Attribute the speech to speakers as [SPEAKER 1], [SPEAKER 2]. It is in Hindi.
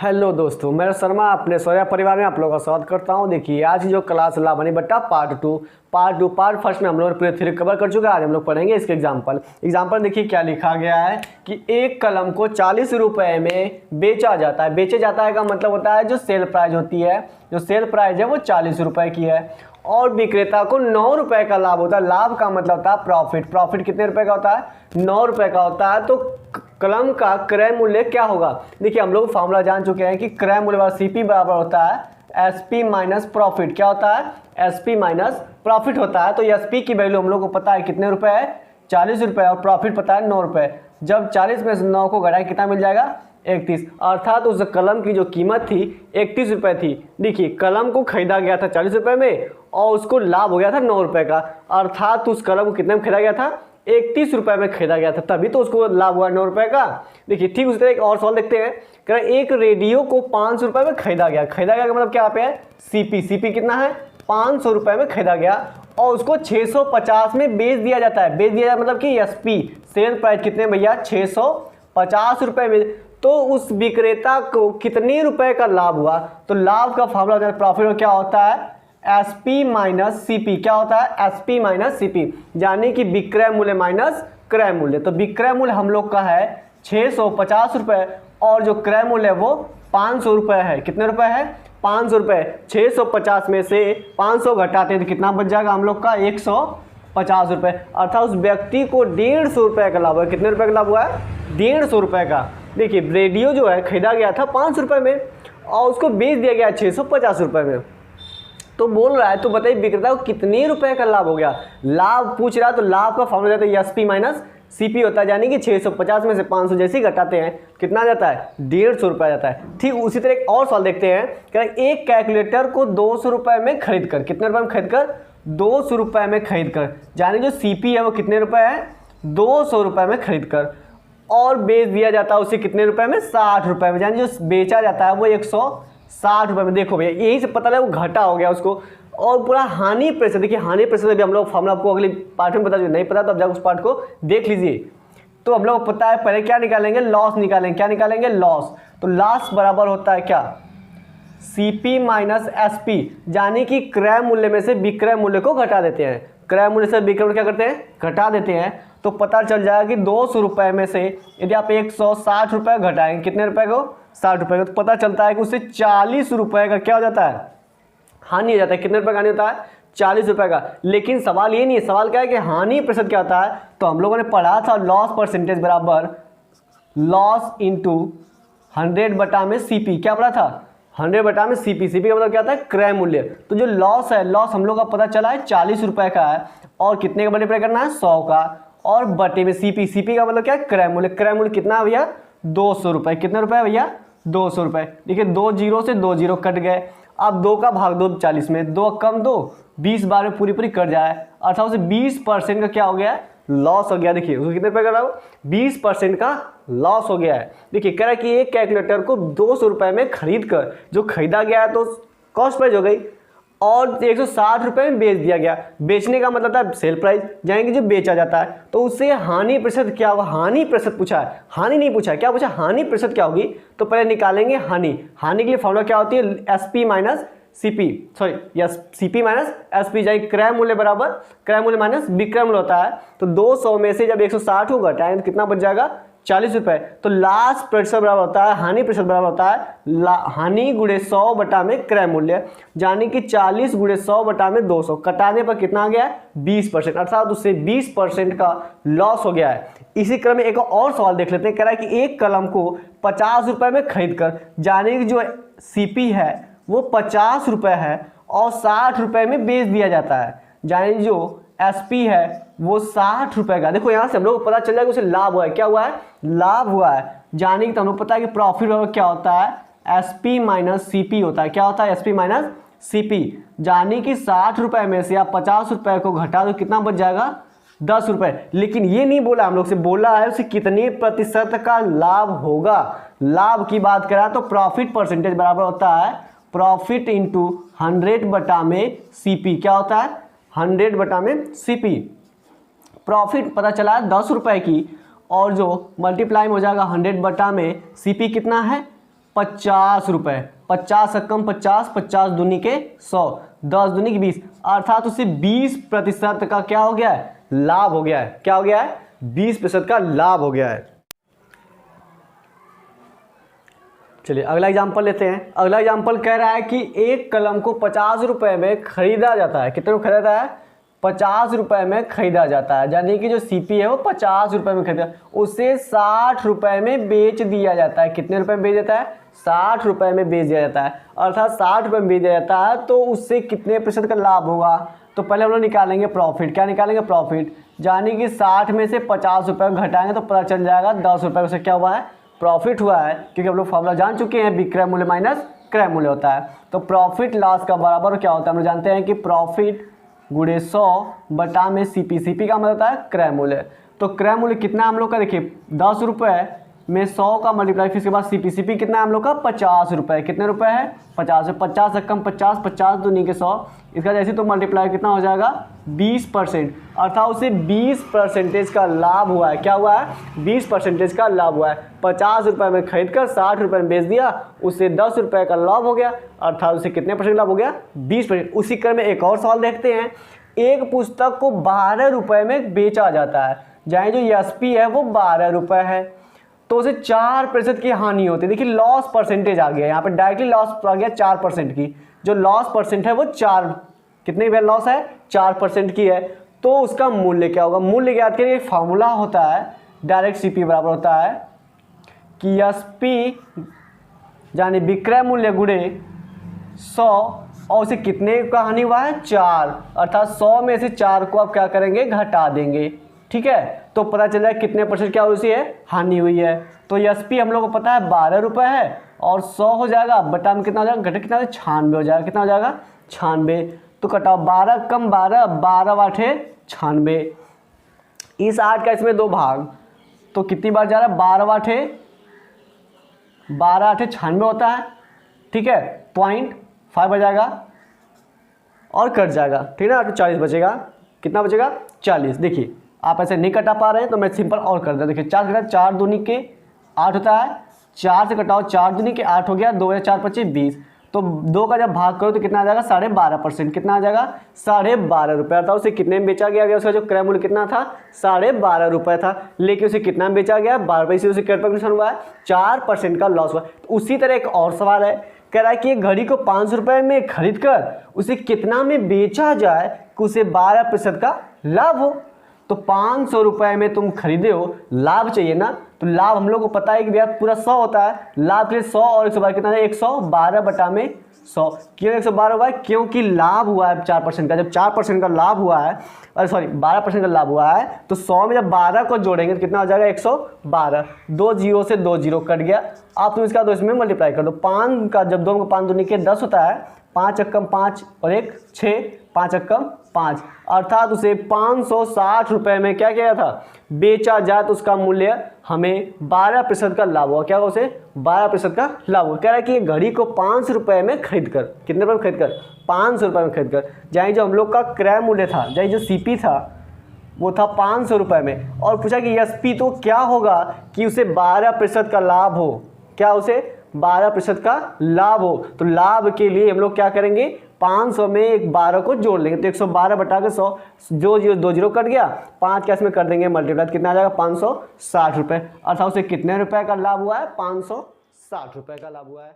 [SPEAKER 1] हेलो दोस्तों, मैं शर्मा अपने सौर्या परिवार में आप लोगों का स्वागत करता हूं। देखिए आज जो क्लास लाभनी बट्टा पार्ट फर्स्ट में हम लोग पूरे थ्योरी कवर कर चुके हैं। आज हम लोग पढ़ेंगे इसके एग्जाम्पल देखिए क्या लिखा गया है कि एक कलम को 40 रुपये में बेचा जाता है। बेचे जाता है का मतलब होता है जो सेल प्राइस होती है, जो सेल प्राइस है वो 40 रुपये की है और विक्रेता को 9 रुपये का लाभ होता है। लाभ का मतलब होता है प्रॉफिट कितने रुपए का होता है? 9 रुपये का होता है। तो कलम का क्रय मूल्य क्या होगा? देखिए हम लोग फार्मूला जान चुके हैं कि क्रय मूल्य बराबर सीपी बराबर होता है एसपी माइनस प्रॉफिट। क्या होता है? एसपी माइनस प्रॉफिट होता है। तो एसपी की वैल्यू हम लोग को पता है कितने रुपए है? 40 रुपये और प्रॉफिट पता है 9 रुपये। जब 40 में से 9 को घटाएं कितना मिल जाएगा? 31। अर्थात उस कलम की जो कीमत थी 31 रुपये थी। देखिए कलम को खरीदा गया था 40 रुपये में और उसको लाभ हो गया था 9 रुपये का। अर्थात उस कलम को कितने में खरीदा गया था? 31 रुपये में खरीदा गया था, तभी तो उसको लाभ हुआ 9 रुपये का। देखिए ठीक उसी तरह एक और सवाल देखते हैं। कह रहे एक रेडियो को 500 रुपये में खरीदा गया। खरीदा गया का मतलब क्या पे है? सीपी कितना है? 500 रुपये में खरीदा गया और उसको 650 में बेच दिया जाता है। बेच दिया जाता मतलब कि एसपी सेल प्राइस कितने भैया? 650 रुपये में। तो उस विक्रेता को कितने रुपए का लाभ हुआ? तो लाभ का फॉर्मूला होता है प्रॉफिट क्या होता है? SP minus CP. क्या होता है? एसपी माइनस सीपी, यानी कि विक्रय मूल्य माइनस क्रय मूल्य। तो विक्रय मूल्य हम लोग का है 650 रुपये और जो क्रय मूल्य है वो 500 रुपये है। कितने रुपए है? 500 रुपये। 650 में से 500 घटाते हैं तो कितना बच जाएगा हम लोग का? 150 रुपये। अर्थात उस व्यक्ति को 150 रुपये का लाभ हुआ। कितने रुपये का लाभ हुआ है? 150 रुपये का। देखिए रेडियो जो है खरीदा गया था 500 रुपये में और उसको बेच दिया गया 650 रुपये में। तो बोल रहा है तो बताइए विक्रेता को कितने रुपए का लाभ हो गया? लाभ पूछ रहा है तो लाभ का फॉर्मूला जाता है एसपी माइनस सीपी होता है, यानी कि 650 में से 500 जैसे ही घटाते हैं कितना जाता है? 150 रुपये जाता है। ठीक उसी तरह एक और सवाल देखते हैं। क्या एक कैलकुलेटर को 200 रुपये में खरीद कर, कितने रुपये में खरीद कर? 200 रुपये में खरीद कर, यानी जो सीपी है वो कितने रुपये है? 200 रुपये में खरीद कर और बेच दिया जाता है उसे कितने रुपये में? 60 रुपये में, यानी जो बेचा जाता है वो 160 रुपये में। देखो भैया यही से पता लगा वो घाटा हो गया उसको। और पूरा हानि प्रतिशत, देखिए हानि प्रतिशत भी हम लोग फॉर्मूला आपको अगले पार्ट में बता दीजिए, नहीं पता तो अब जाकर उस पार्ट को देख लीजिए। तो हम लोग को पता है पहले क्या निकालेंगे? लॉस निकालेंगे। क्या निकालेंगे? लॉस। तो लॉस बराबर होता है क्या? सीपी माइनस एसपी, यानी कि क्रय मूल्य में से विक्रय मूल्य को घटा देते हैं। क्रय मूल्य से विक्रय मूल्य क्या करते हैं? घटा देते हैं। तो पता चल जाएगा कि 200 रुपये में से यदि आप 160 रुपये घटाएंगे कितने रुपए को? 60 रुपये का। तो पता चलता है कि उससे 40 रुपये का क्या हो जाता है? हानि हो जाता है। कितने रुपये का हानि होता है? 40 रुपये का। लेकिन सवाल ये नहीं है, सवाल क्या है कि हानि प्रतिशत क्या होता है? तो हम लोगों ने पढ़ा था लॉस परसेंटेज बराबर लॉस इंटू 100 बटा में सीपी। क्या पढ़ा था? 100 बटा में सीपी। सीपी का मतलब क्या होता है? क्रय मूल्य। तो जो लॉस है, लॉस हम लोग का पता चला है 40 रुपये का है और कितने का मल्टीप्लाई करना है? 100 का और बटे में सीपी। सीपी का मतलब क्या है? क्रय मूल्य। क्रय मूल्य कितना है भैया? 200 रुपये। कितने रुपये भैया? 200 रुपये। देखिए 2 जीरो से 2 जीरो कट गए। अब 2 का भाग दो 40 में, 2 कम 2 20 बार में पूरी कट जाए, अर्थात उसे 20% का क्या हो गया? लॉस हो गया। देखिए उसको कितने रुपये का लाभ? 20% का लॉस हो गया है। देखिए कह रहा है कि एक कैलकुलेटर को 200 रुपये में खरीद कर, जो खरीदा गया है तो कॉस्ट प्राइस हो गई और 160 रुपये में बेच दिया गया। बेचने का मतलब था सेल प्राइस, यानी कि जो बेचा जाता है। तो उससे हानि प्रतिशत क्या होगा? हानि प्रतिशत पूछा है, हानि नहीं पूछा। क्या पूछा? हानि प्रतिशत क्या होगी? तो पहले निकालेंगे हानि। हानि के लिए फॉर्मूला क्या होती है? SP minus CP, sorry yes CP minus SP, जाए क्रय मूल्य बराबर क्रय मूल्य माइनस विक्रय मूल्य होता है। तो 200 में से जब 160 को घटाएं तो कितना बच जाएगा? 40 रुपये। तो लास्ट प्रतिशत बराबर होता है, हानि प्रतिशत बराबर होता है हानि गुणे 100 बटा में क्रय मूल्य, यानी कि 40 गुणे 100 बटा में 200। कटाने पर कितना आ गया है? 20%। अर्थात उससे 20% का लॉस हो गया है। इसी क्रम में एक और सवाल देख लेते हैं। कह रहा है कि एक कलम को 50 रुपये में खरीद कर, यानी कि जो सीपी है वो 50 रुपये है और 60 रुपये में बेच दिया जाता है, यानी जो एसपी है वो 60 रुपये का। देखो यहाँ से हम लोग को पता चल जाएगा उसे लाभ हुआ है। क्या हुआ है? लाभ हुआ है। जाने की तो हम लोग पता है कि प्रॉफिट क्या होता है? एसपी माइनस सीपी होता है। क्या होता है? एसपी माइनस सीपी, यानी कि 60 रुपये में से आप 50 रुपये को घटा दो कितना बच जाएगा? 10 रुपये। लेकिन ये नहीं बोला हम लोग से, बोला है उसे कितने प्रतिशत का लाभ होगा। लाभ की बात करा तो प्रॉफिट परसेंटेज बराबर होता है प्रॉफिट इंटू 100 बटा में सीपी। क्या होता है? 100 बटा में सीपी। प्रॉफिट पता चला है 10 रुपये की और जो मल्टीप्लाई में हो जाएगा 100 बटा में सीपी कितना है? 50 रुपये, 50 कम 50, 50 दूनी के 100, 10 दूनी के 20, अर्थात उसे 20% का क्या हो गया है, लाभ हो गया है। क्या हो गया है, 20% का लाभ हो गया है। चलिए अगला एग्जाम्पल लेते हैं। अगला एग्जाम्पल कह रहा है कि एक कलम को 50 रुपये में खरीदा जाता है। कितने में खरीदा जाता है, 50 रुपये में खरीदा जाता है, यानी कि जो सीपी है वो 50 रुपये में खरीदा, उसे 60 रुपये में बेच दिया जाता है। कितने रुपये में बेच देता है, 60 रुपये में बेच दिया जाता है, अर्थात 60 रुपये में बेच दिया जाता है, तो उससे कितने प्रतिशत का लाभ होगा। तो पहले हम लोग निकालेंगे प्रॉफिट। क्या निकालेंगे, प्रॉफिट, यानी कि 60 में से 50 रुपये घटाएंगे तो पता चल जाएगा 10 रुपये से क्या हुआ है, प्रॉफिट हुआ है, क्योंकि हम लोग फॉर्मूला जान चुके हैं, विक्रय मूल्य माइनस क्रय मूल्य होता है। तो प्रॉफिट लॉस का बराबर क्या होता है, हम लोग जानते हैं कि प्रॉफिट गुणे 100 बटा में सीपी, सीपी का मतलब होता है क्रय मूल्य। तो क्रय मूल्य कितना हम लोग का, देखिए 10 रुपये में 100 का मल्टीप्लाई, फिर उसके बाद सीपी, सीपी कितना है हम लोग का, 50 रुपये। कितने रुपए है, 50, 50 से कम 50, 50 दूनी के 100, इसका जैसे तो मल्टीप्लाई कितना हो जाएगा, 20%, अर्थात उसे 20% का लाभ हुआ है। क्या हुआ है, 20% का लाभ हुआ है। 50 रुपये में खरीद कर 60 रुपये में बेच दिया, उससे 10 रुपये का लाभ हो गया, अर्थात उसे कितने परसेंट लाभ हो गया, 20%। उसी क्रम में एक और सवाल देखते हैं। एक पुस्तक को 12 रुपये में बेचा जाता है, जहाँ जो एसपी है वो 12 रुपये है, तो उसे 4% की हानि होती है। देखिए लॉस परसेंटेज आ गया, यहाँ पे डायरेक्टली लॉस आ गया 4% की, जो लॉस परसेंट है वो 4, कितने की लॉस है, 4% की है। तो उसका मूल्य क्या होगा, मूल्य ज्ञात करिए, फॉर्मूला होता है डायरेक्ट सीपी बराबर होता है कि एसपी यानी विक्रय मूल्य गुणे 100, और उसे कितने का हानि हुआ है, 4, अर्थात 100 में से 4 को आप क्या करेंगे, घटा देंगे। ठीक है, तो पता चल जाए कितने परसेंट क्या हुई है, हानि हुई है। तो एसपी हम लोग को पता है 12 रुपये है, और 100 हो जाएगा, बटा में कितना हो जाएगा, घटे कितना, 96 हो जाएगा। कितना हो जाएगा, 96। तो कटाओ 12 कम 12, 12 8 96, इस 8 का इसमें 2 भाग, तो कितनी बार जा रहा है, 12 8 96 होता है। ठीक है, 0.5 बजाएगा और कट जाएगा, ठीक है ना, तो 40 बचेगा। कितना बचेगा, 40। देखिए आप ऐसे नहीं कटा पा रहे हैं तो मैं सिंपल और कर देता हूँ। देखिए 4 घटा 4 दूनी के 8 होता है, 4 से कटाओ 4 दूनी के 8 हो गया, 2 या 4 25 20, तो 2 का जब भाग करो तो कितना आ जाएगा, 12.5%। कितना आ जाएगा, 12.5 रुपये, अर्थात उसे कितने में बेचा गया, उसका जो क्रय मूल्य कितना था, 12.5 रुपये था, लेकिन उसे कितना में बेचा गया, 12 रुपये, उसे क्रय नुकसान हुआ है, 4% का लॉस हुआ। तो उसी तरह एक और सवाल है, कह रहा है कि एक घड़ी को 500 रुपये में खरीद कर उसे कितना में बेचा जाए कि उसे 12% का लाभ हो। तो 500 रुपये में तुम खरीदे हो, लाभ चाहिए ना, तो लाभ हम लोग को पता है कि भैया पूरा 100 होता है, लाभ के लिए 100 और 112 कितना है, 112 बटा में 100। क्यों 112 हुआ है, क्योंकि लाभ हुआ है 4% का। जब 4% का लाभ हुआ है, अरे सॉरी 12% का लाभ हुआ है, तो 100 में जब 12 को जोड़ेंगे तो कितना हो जाएगा, 112। 2 जीरो से 2 जीरो कट गया, आप तुम इसका 2 इसमें मल्टीप्लाई कर दो। 5 का जब 2 को 5 दूनी के 10 होता है, 5 अक्कम 5 और 1 6, 5 अक्कम 5, अर्थात उसे 560 रुपये में क्या किया था, बेचा जाए, तो उसका मूल्य हमें 12% का लाभ हुआ। क्या हुआ, उसे 12% का लाभ हुआ। कह रहा है कि घड़ी को 500 रुपये में खरीद कर, कितने रुपये में खरीद कर, 500 रुपये में खरीद कर, जहाँ जो हम लोग का क्रय मूल्य था, जहाँ जो सीपी था वो था 500 रुपये में, और पूछा कि एसपी तो क्या होगा कि उसे 12% का लाभ हो, क्या उसे 12% का लाभ हो। तो लाभ के लिए हम लोग क्या करेंगे, 500 में एक 12 को जोड़ लेंगे, तो 112 बटा के 100, जो 2 जीरो कट गया, 5 के इसमें कर देंगे मल्टीप्लाई, कितना आ जाएगा, 560 रुपये, अर्थात उसे कितने रुपए का लाभ हुआ है, 560 रुपये का लाभ हुआ है।